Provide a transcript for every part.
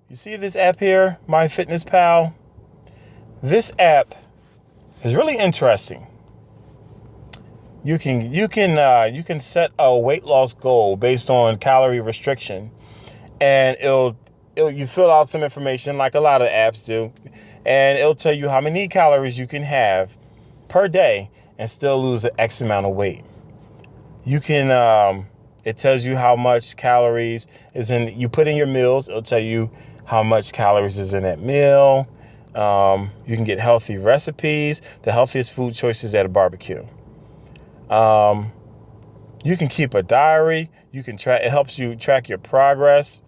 You see this app here, MyFitnessPal? This app is really interesting. You can set a weight loss goal based on calorie restriction, and you fill out some information like a lot of apps do, and it'll tell you how many calories you can have per day and still lose an X amount of weight. You can it tells you how much calories is in. You put in your meals. It'll tell you how much calories is in that meal. You can get healthy recipes, the healthiest food choices at a barbecue. You can keep a diary. You can track. It helps you track your progress,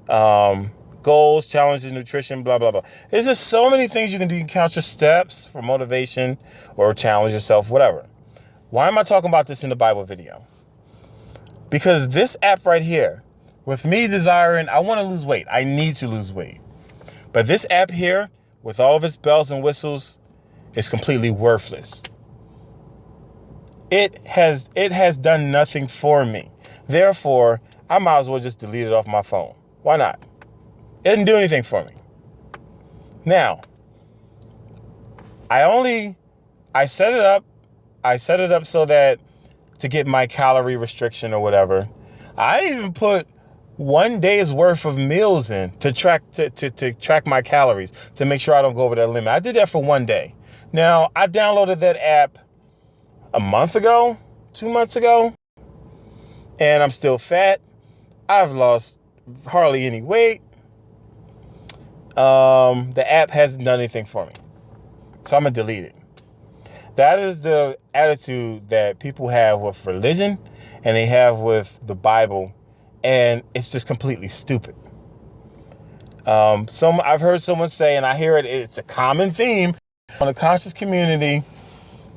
goals, challenges, nutrition, blah, blah, blah. There's just so many things you can do. You can count your steps for motivation or challenge yourself, whatever. Why am I talking about this in the Bible video? Because this app right here, with me desiring, I want to lose weight. I need to lose weight. But this app here, with all of its bells and whistles, is completely worthless. It has done nothing for me. Therefore, I might as well just delete it off my phone. Why not? It didn't do anything for me. Now, I set it up so that to get my calorie restriction or whatever. I even put 1 day's worth of meals in to track my calories to make sure I don't go over that limit. I did that for 1 day. Now, I downloaded that app a month ago, 2 months ago, and I'm still fat. I've lost hardly any weight. The app hasn't done anything for me, so I'm gonna delete it. That is the attitude that people have with religion and they have with the Bible, and it's just completely stupid. I've heard someone say, and I hear it's a common theme on the conscious community.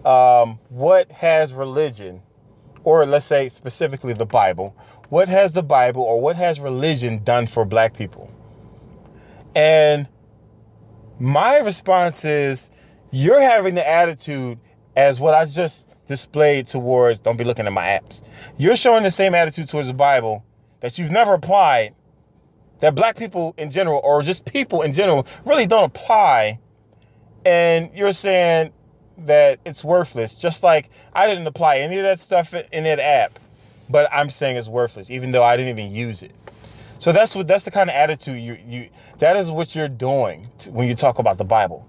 What has religion, or let's say specifically the Bible, what has the Bible or what has religion done for black people? And my response is, you're having the attitude as what I just displayed towards, don't be looking at my apps. You're showing the same attitude towards the Bible that you've never applied, that black people in general, or just people in general, really don't apply. And you're saying that it's worthless, just like I didn't apply any of that stuff in that app, but I'm saying it's worthless, even though I didn't even use it. So that's the kind of attitude that is what you're doing when you talk about the Bible.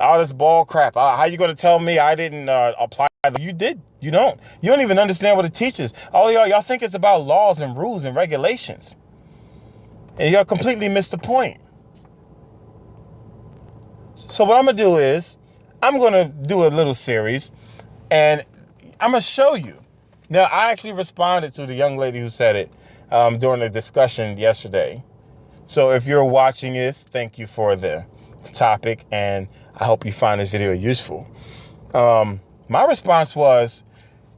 Oh, this ball crap. How you going to tell me I didn't apply? You did. You don't even understand what it teaches. All y'all think it's about laws and rules and regulations. And y'all completely missed the point. So what I'm going to do is I'm going to do a little series and I'm going to show you. Now, I actually responded to the young lady who said it during the discussion yesterday. So if you're watching this, thank you for the topic, and I hope you find this video useful. My response was,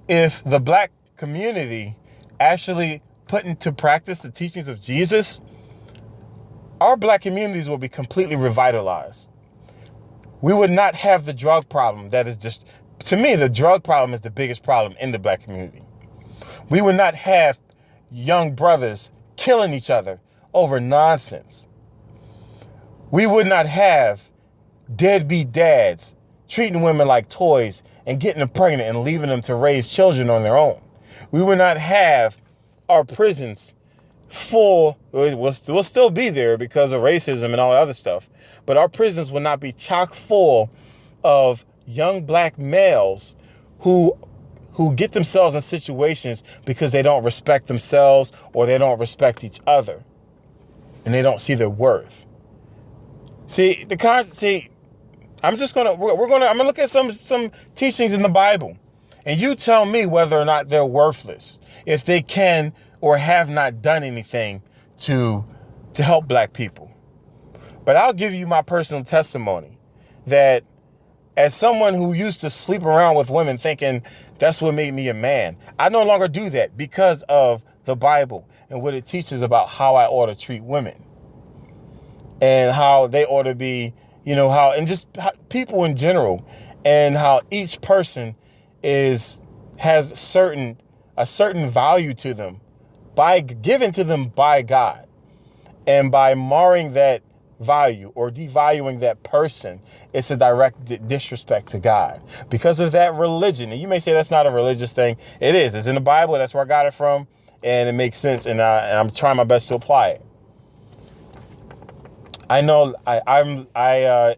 if the black community actually put into practice the teachings of Jesus, our black communities will be completely revitalized. We would not have the drug problem that is just, to me, the drug problem is the biggest problem in the black community. We would not have young brothers killing each other over nonsense. We would not have deadbeat dads treating women like toys and getting them pregnant and leaving them to raise children on their own. We would not have our prisons full. We'll still be there because of racism and all that other stuff, but our prisons will not be chock full of young black males who get themselves in situations because they don't respect themselves or they don't respect each other and they don't see their worth. I'm gonna look at some teachings in the Bible, and you tell me whether or not they're worthless, if they can or have not done anything to help black people. But I'll give you my personal testimony that as someone who used to sleep around with women thinking that's what made me a man, I no longer do that because of the Bible and what it teaches about how I ought to treat women and how they ought to be, and just people in general, and how each person has a certain value to them given to them by God. And by marring that value or devaluing that person, it's a direct disrespect to God. Because of that religion, and you may say that's not a religious thing. It is. It's in the Bible. That's where I got it from. And it makes sense. And I'm trying my best to apply it. I know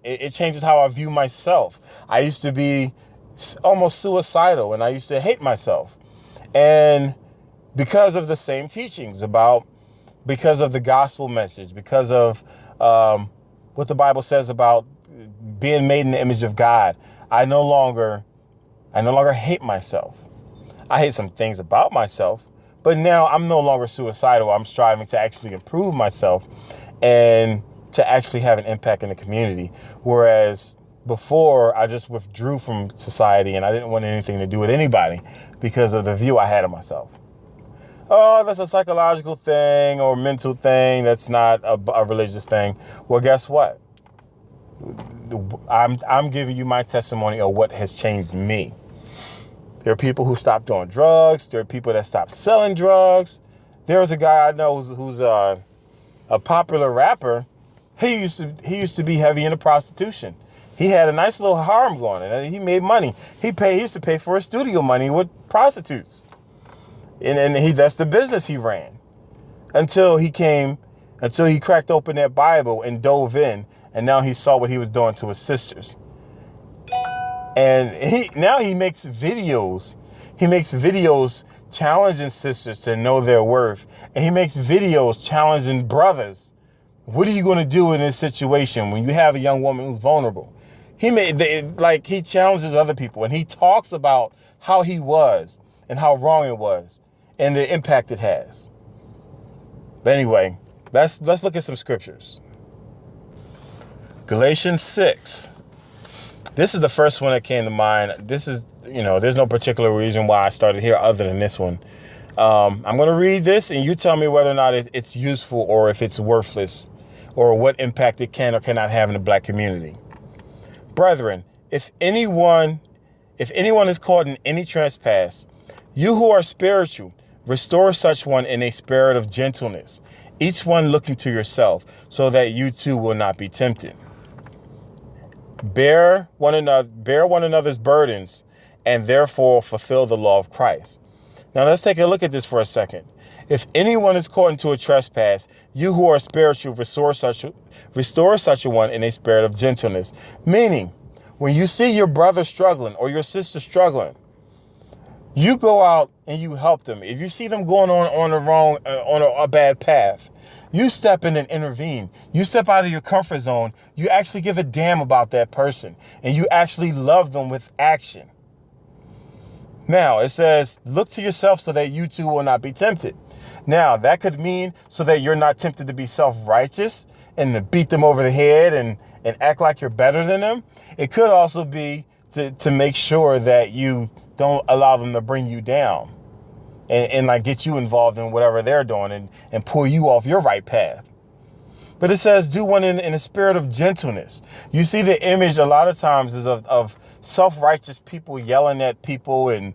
it changes how I view myself. I used to be almost suicidal and I used to hate myself. And because of the same teachings because of the gospel message, because of what the Bible says about being made in the image of God, I no longer hate myself. I hate some things about myself, but now I'm no longer suicidal. I'm striving to actually improve myself and to actually have an impact in the community. Whereas before, I just withdrew from society and I didn't want anything to do with anybody because of the view I had of myself. Oh, that's a psychological thing or mental thing. That's not a religious thing. Well, guess what? I'm giving you my testimony of what has changed me. There are people who stopped doing drugs. There are people that stopped selling drugs. There was a guy I know who's a popular rapper. He used to be heavy into prostitution. He had a nice little harem going and he made money. He used to pay for his studio money with prostitutes. And that's the business he ran until he cracked open that Bible and dove in. And now he saw what he was doing to his sisters. And he makes videos. He makes videos challenging sisters to know their worth. And he makes videos challenging brothers. What are you going to do in this situation when you have a young woman who's vulnerable? He challenges other people and he talks about how he was and how wrong it was and the impact it has. But anyway, let's look at some scriptures. Galatians 6. This is the first one that came to mind. This is, there's no particular reason why I started here other than this one. I'm going to read this and you tell me whether or not it's useful or if it's worthless or what impact it can or cannot have in the black community. Brethren, if anyone is caught in any trespass, you who are spiritual, restore such one in a spirit of gentleness, each one looking to yourself, so that you too will not be tempted. Bear one another's burdens, and therefore fulfill the law of Christ. Now let's take a look at this for a second. If anyone is caught into a trespass, you who are spiritual, restore such a one in a spirit of gentleness. Meaning, when you see your brother struggling or your sister struggling, you go out and you help them. If you see them going on a bad path, you step in and intervene. You step out of your comfort zone. You actually give a damn about that person and you actually love them with action. Now, it says, look to yourself so that you too will not be tempted. Now, that could mean so that you're not tempted to be self-righteous and to beat them over the head and act like you're better than them. It could also be to make sure that you don't allow them to bring you down and like get you involved in whatever they're doing and pull you off your right path. But it says do one in a spirit of gentleness. You see the image a lot of times is of self-righteous people yelling at people and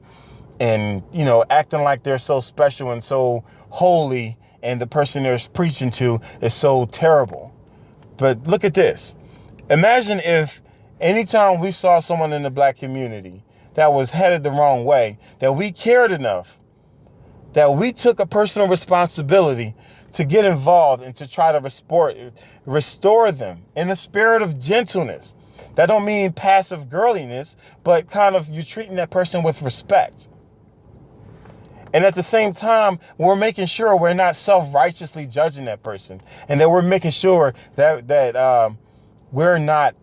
acting like they're so special and so holy and the person they're preaching to is so terrible. But look at this. Imagine if anytime we saw someone in the black community that was headed the wrong way, that we cared enough, that we took a personal responsibility to get involved and to try to restore them in the spirit of gentleness. That don't mean passive girliness, but kind of you treating that person with respect. And at the same time, we're making sure we're not self-righteously judging that person and that we're making sure that we're not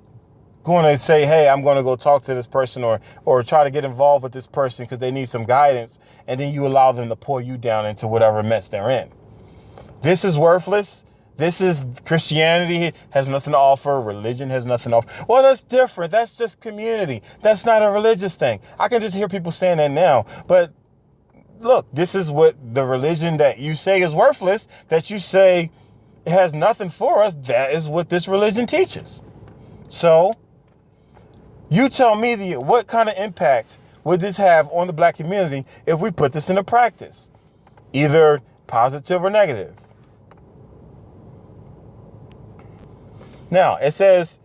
going to say, hey, I'm going to go talk to this person or try to get involved with this person because they need some guidance. And then you allow them to pull you down into whatever mess they're in. This is worthless. This is Christianity has nothing to offer. Religion has nothing to offer. Well, that's different. That's just community. That's not a religious thing. I can just hear people saying that now. But look, this is what the religion that you say is worthless, that you say it has nothing for us. That is what this religion teaches. So you tell me what kind of impact would this have on the black community if we put this into practice, either positive or negative? Now, it says,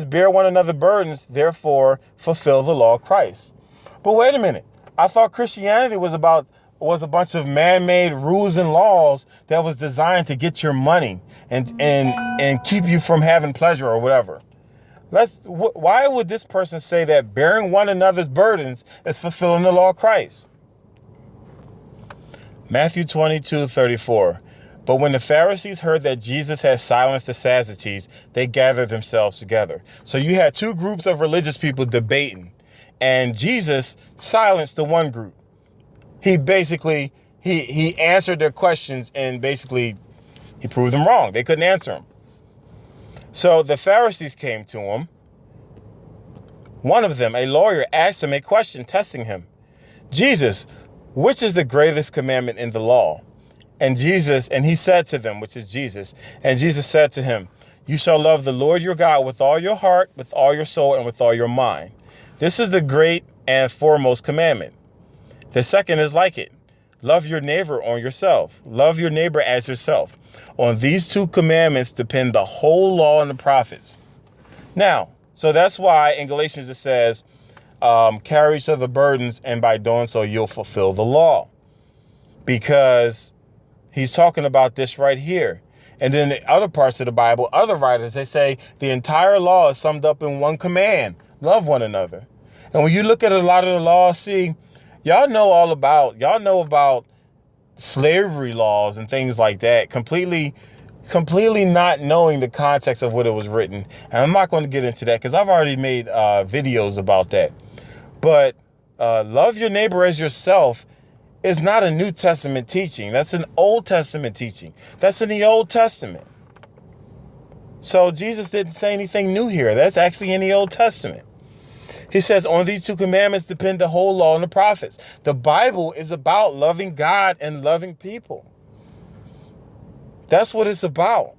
bear one another burdens, therefore fulfill the law of Christ. But wait a minute. I thought Christianity was a bunch of man-made rules and laws that was designed to get your money and keep you from having pleasure or whatever. Why would this person say that bearing one another's burdens is fulfilling the law of Christ? Matthew 22:34. But when the Pharisees heard that Jesus had silenced the Sadducees, they gathered themselves together. So you had two groups of religious people debating, and Jesus silenced the one group. He basically, he answered their questions, and basically he proved them wrong. They couldn't answer them. So the Pharisees came to him. One of them, a lawyer, asked him a question, testing him. Jesus, which is the greatest commandment in the law? And he said to them, which is Jesus, and Jesus said to him, you shall love the Lord your God with all your heart, with all your soul, and with all your mind. This is the great and foremost commandment. The second is like it. Love your neighbor on yourself. Love your neighbor as yourself. On these two commandments depend the whole law and the prophets. Now, so that's why in Galatians it says, carry each other burdens, and by doing so, you'll fulfill the law. Because he's talking about this right here. And then the other parts of the Bible, other writers, they say the entire law is summed up in one command: love one another. And when you look at a lot of the laws, see, y'all know about slavery laws and things like that, completely not knowing the context of what it was written. And I'm not going to get into that because I've already made videos about that. But love your neighbor as yourself is not a New Testament teaching. That's an Old Testament teaching. That's in the Old Testament. So Jesus didn't say anything new here. That's actually in the Old Testament. He says, on these two commandments depend the whole law and the prophets. The Bible is about loving God and loving people. That's what it's about.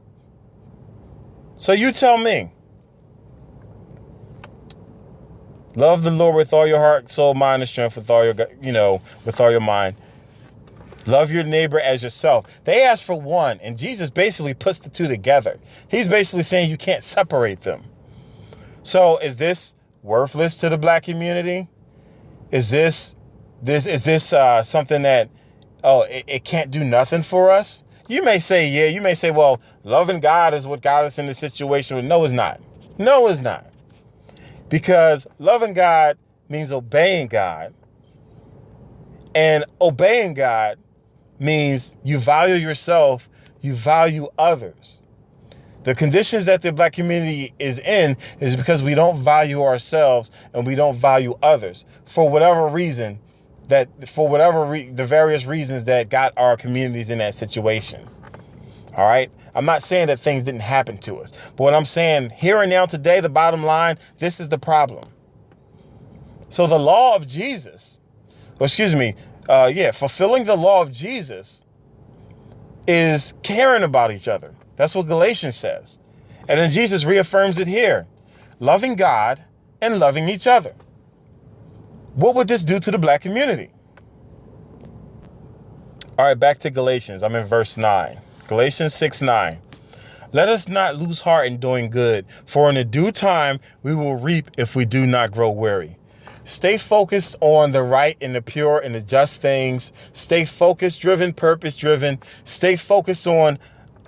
So you tell me. Love the Lord with all your heart, soul, mind, and strength, with all your mind. Love your neighbor as yourself. They asked for one, and Jesus basically puts the two together. He's basically saying you can't separate them. So is this worthless to the black community? Is this something that, it can't do nothing for us? You may say, yeah. You may say, well, loving God is what got us in this situation. But no, it's not. No, it's not. Because loving God means obeying God. And obeying God means you value yourself, you value others. The conditions that the black community is in is because we don't value ourselves and we don't value others for whatever reason, the various reasons that got our communities in that situation. All right. I'm not saying that things didn't happen to us, but what I'm saying here and now today, the bottom line, this is the problem. So the law of Jesus, fulfilling the law of Jesus is caring about each other. That's what Galatians says. And then Jesus reaffirms it here, loving God and loving each other. What would this do to the black community? All right, back to Galatians. I'm in verse 9. Galatians 6:9. Let us not lose heart in doing good, for in the due time we will reap if we do not grow weary. Stay focused on the right and the pure and the just things. Stay focused, driven, purpose driven. Stay focused on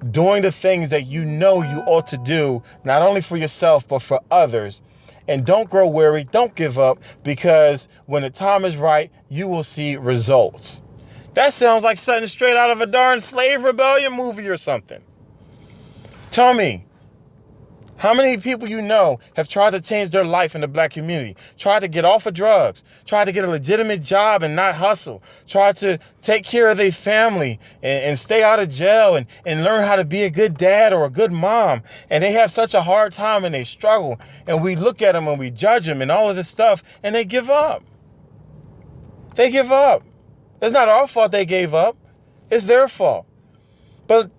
doing the things that you know you ought to do, not only for yourself, but for others. And don't grow weary. Don't give up, because when the time is right, you will see results. That sounds like something straight out of a darn slave rebellion movie or something. Tell me, how many people you know have tried to change their life in the black community, tried to get off of drugs, tried to get a legitimate job and not hustle, tried to take care of their family and stay out of jail and learn how to be a good dad or a good mom. And they have such a hard time and they struggle. And we look at them and we judge them and all of this stuff, and they give up. They give up. It's not our fault they gave up. It's their fault. But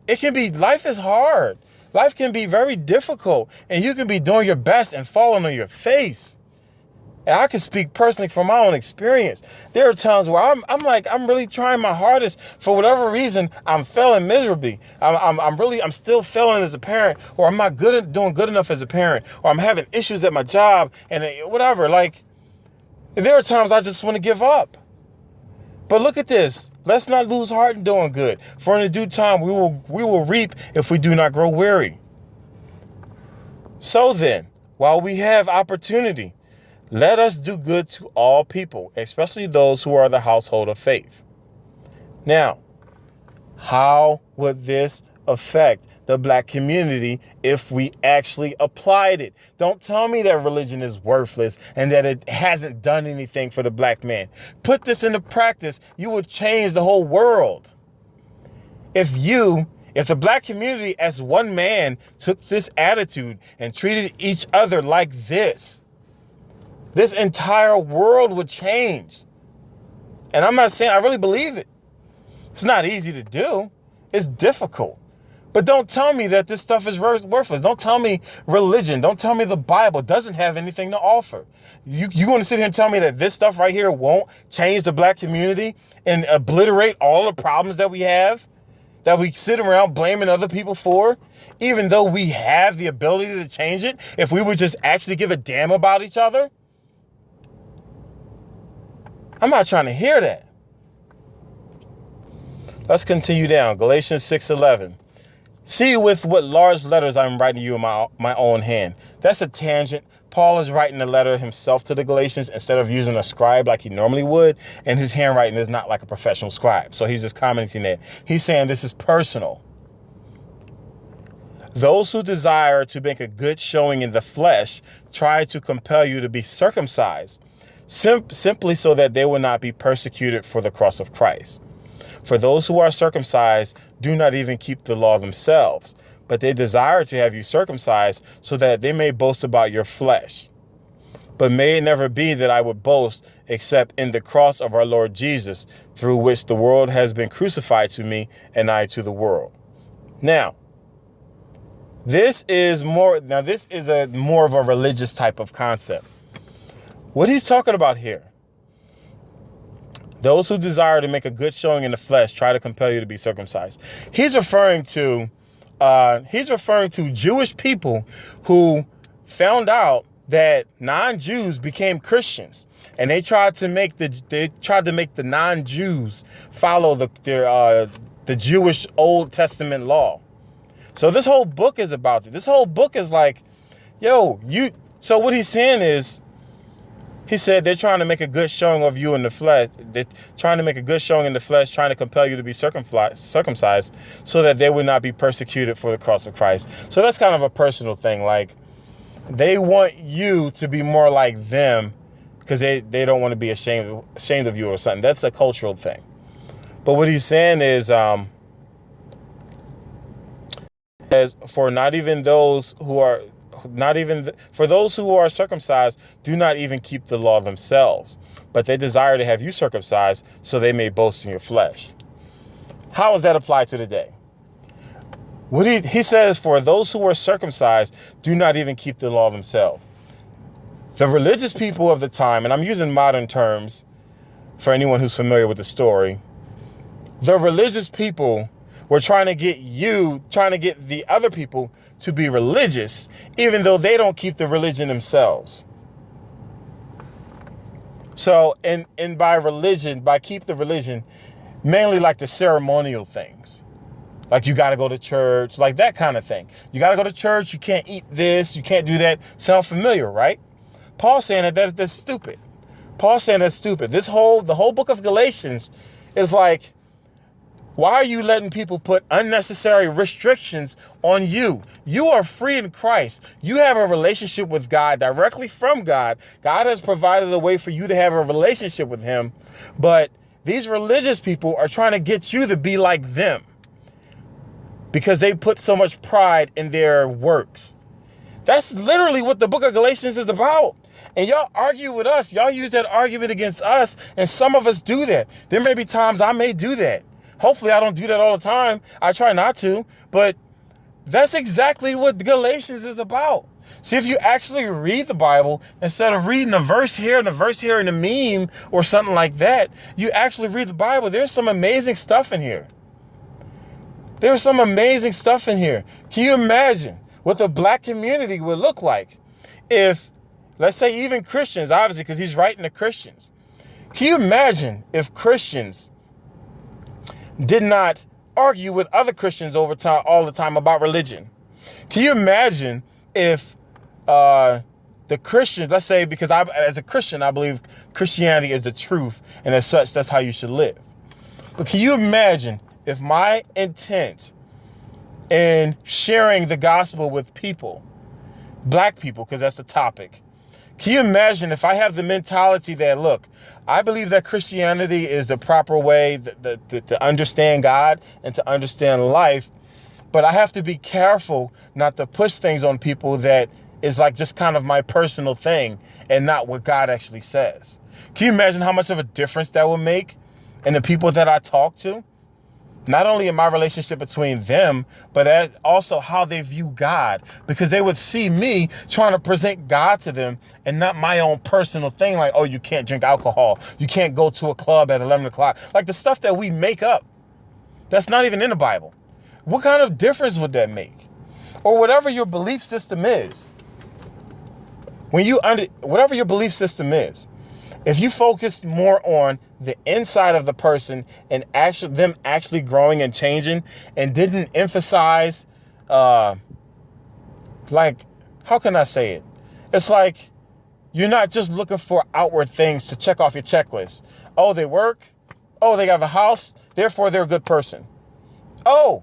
life is hard. Life can be very difficult, and you can be doing your best and falling on your face. And I can speak personally from my own experience. There are times where I'm really trying my hardest. For whatever reason, I'm failing miserably. I'm still failing as a parent, or I'm not doing good enough as a parent, or I'm having issues at my job and whatever. Like, there are times I just want to give up. But look at this. Let's not lose heart in doing good. For in the due time, we will reap if we do not grow weary. So then, while we have opportunity, let us do good to all people, especially those who are the household of faith. Now, how would this affect the black community if we actually applied it? Don't tell me that religion is worthless and that it hasn't done anything for the black man. Put this into practice. You would change the whole world. If the black community as one man took this attitude and treated each other like this entire world would change. And I'm not saying I really believe it. It's not easy to do. It's difficult. But don't tell me that this stuff is worthless. Don't tell me religion. Don't tell me the Bible doesn't have anything to offer. You going to sit here and tell me that this stuff right here won't change the black community and obliterate all the problems that we have, that we sit around blaming other people for, even though we have the ability to change it if we would just actually give a damn about each other? I'm not trying to hear that. Let's continue down. Galatians 6:11. See with what large letters I'm writing you in my own hand. That's a tangent. Paul is writing the letter himself to the Galatians instead of using a scribe like he normally would. And his handwriting is not like a professional scribe. So he's just commenting that. He's saying this is personal. Those who desire to make a good showing in the flesh try to compel you to be circumcised, simply so that they will not be persecuted for the cross of Christ. For those who are circumcised do not even keep the law themselves, but they desire to have you circumcised so that they may boast about your flesh. But may it never be that I would boast except in the cross of our Lord Jesus, through which the world has been crucified to me and I to the world. Now, this is more of a religious type of concept. What he's talking about here: those who desire to make a good showing in the flesh try to compel you to be circumcised. He's referring to Jewish people who found out that non-Jews became Christians, and they tried to make the non-Jews follow the Jewish Old Testament law. So this whole book is about it. This whole book is like, so what he's saying is, he said they're trying to make a good showing of you in the flesh. They're trying to make a good showing in the flesh, trying to compel you to be circumcised so that they would not be persecuted for the cross of Christ. So that's kind of a personal thing. Like, they want you to be more like them because they don't want to be ashamed of you or something. That's a cultural thing. But what he's saying is, for those who are circumcised do not even keep the law themselves, but they desire to have you circumcised so they may boast in your flesh. How does that apply to today? What he says, for those who are circumcised do not even keep the law themselves. The religious people of the time, and I'm using modern terms for anyone who's familiar with the story, the religious people were trying to get the other people to be religious, even though they don't keep the religion themselves. So, and by keep the religion, mainly like the ceremonial things. Like, you got to go to church, like that kind of thing. You got to go to church. You can't eat this. You can't do that. Sound familiar, right? Paul's saying that's stupid. Paul's saying that's stupid. The whole book of Galatians is like, why are you letting people put unnecessary restrictions on you? You are free in Christ. You have a relationship with God directly from God. God has provided a way for you to have a relationship with him. But these religious people are trying to get you to be like them because they put so much pride in their works. That's literally what the book of Galatians is about. And y'all argue with us. Y'all use that argument against us. And some of us do that. There may be times I may do that. Hopefully I don't do that all the time. I try not to, but that's exactly what Galatians is about. See, if you actually read the Bible, instead of reading a verse here and a verse here and a meme or something like that, you actually read the Bible. There's some amazing stuff in here. There's some amazing stuff in here. Can you imagine what the black community would look like if, let's say, even Christians, obviously, because he's writing to Christians. Can you imagine if Christians did not argue with other Christians all the time about religion? Can you imagine if the Christians, let's say, because as a Christian, I believe Christianity is the truth, and as such, that's how you should live. But can you imagine if my intent in sharing the gospel with people, black people, because that's the topic, can you imagine if I have the mentality that, look, I believe that Christianity is the proper way to understand God and to understand life, but I have to be careful not to push things on people that is like just kind of my personal thing and not what God actually says. Can you imagine how much of a difference that will make in the people that I talk to? Not only in my relationship between them, but also how they view God, because they would see me trying to present God to them and not my own personal thing. Like, oh, you can't drink alcohol. You can't go to a club at 11 o'clock. Like the stuff that we make up. That's not even in the Bible. What kind of difference would that make? Or whatever your belief system is. Whatever your belief system is, if you focus more on the inside of the person and them actually growing and changing, and didn't emphasize, like, how can I say it? It's like you're not just looking for outward things to check off your checklist. Oh, they work. Oh, they have a house. Therefore, they're a good person. Oh,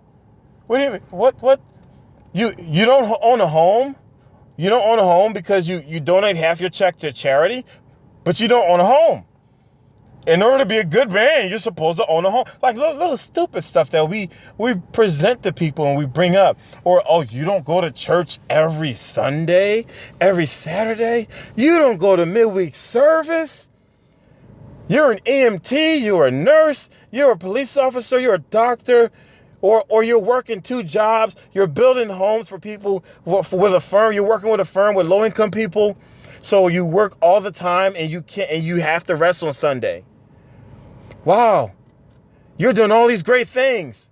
what do you mean? What? You don't own a home? You don't own a home because you donate half your check to charity, but you don't own a home. In order to be a good man, you're supposed to own a home. Like little stupid stuff that we present to people and we bring up. Or, oh, you don't go to church every Sunday, every Saturday. You don't go to midweek service. You're an EMT, you're a nurse, you're a police officer, you're a doctor, or you're working 2 jobs. You're building homes for people with a firm. You're working with a firm with low-income people. So you work all the time and you have to rest on Sunday. Wow. You're doing all these great things.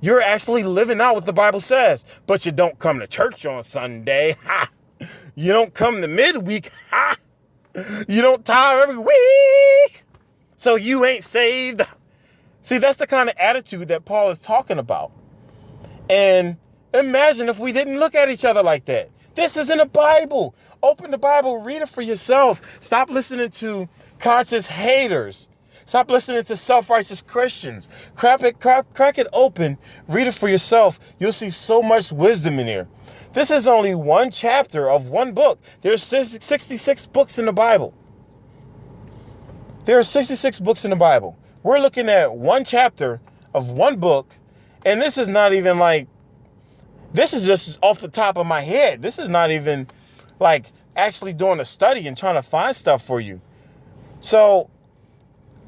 You're actually living out what the Bible says, but you don't come to church on Sunday. Ha! You don't come to midweek. Ha! You don't tithe every week. So you ain't saved. See, that's the kind of attitude that Paul is talking about. And imagine if we didn't look at each other like that. This is in the Bible. Open the Bible, read it for yourself. Stop listening to conscious haters. Stop listening to self-righteous Christians. Crack it open, read it for yourself. You'll see so much wisdom in here. This is only one chapter of one book. There's 66 books in the Bible. There are 66 books in the Bible. We're looking at one chapter of one book, and this is not even like, this is just off the top of my head. This is not even like actually doing a study and trying to find stuff for you. So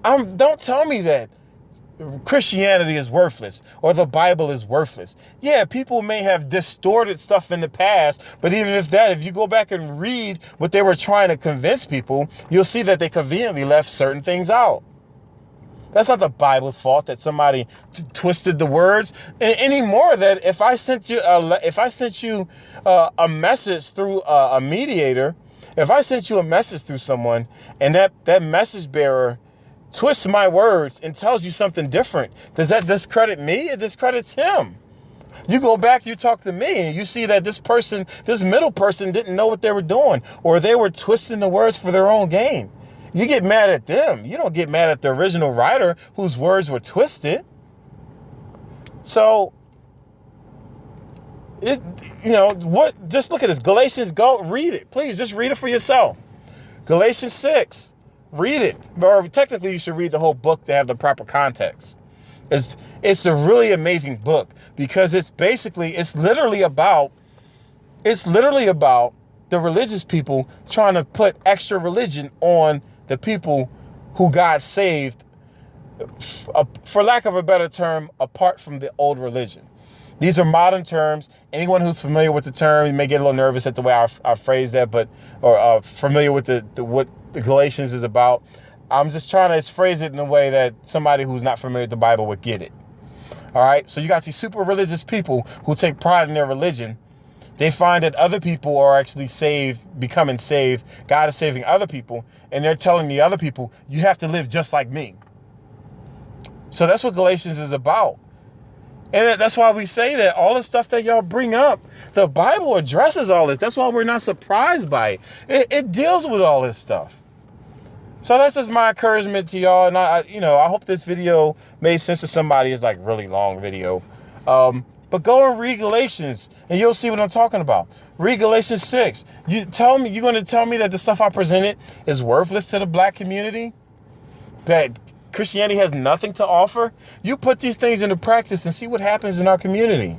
don't tell me that Christianity is worthless or the Bible is worthless. Yeah, people may have distorted stuff in the past, but even if you go back and read what they were trying to convince people, you'll see that they conveniently left certain things out. That's not the Bible's fault that somebody twisted the words anymore. That if I sent you a message through a mediator, if I sent you a message through someone and that message bearer twists my words and tells you something different, does that discredit me? It discredits him. You go back, you talk to me, and you see that this middle person didn't know what they were doing, or they were twisting the words for their own gain. You get mad at them. You don't get mad at the original writer whose words were twisted. So, just look at this. Galatians, go read it. Please, just read it for yourself. Galatians 6, read it. Or technically, you should read the whole book to have the proper context. It's a really amazing book because it's literally about the religious people trying to put extra religion on the people who God saved, for lack of a better term, apart from the old religion. These are modern terms. Anyone who's familiar with the term, you may get a little nervous at the way I phrase that, or familiar with what the Galatians is about. I'm just trying to phrase it in a way that somebody who's not familiar with the Bible would get it. All right. So you got these super religious people who take pride in their religion. They find that other people are actually saved, becoming saved. God is saving other people. And they're telling the other people, you have to live just like me. So that's what Galatians is about. And that's why we say that all the stuff that y'all bring up, the Bible addresses all this. That's why we're not surprised by it. It deals with all this stuff. So that's just my encouragement to y'all. And I hope this video made sense to somebody. It's like really long video. But go and read Galatians and you'll see what I'm talking about. Read Galatians 6. You're going to tell me that the stuff I presented is worthless to the black community? That Christianity has nothing to offer? You put these things into practice and see what happens in our community.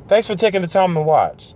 Thanks for taking the time to watch.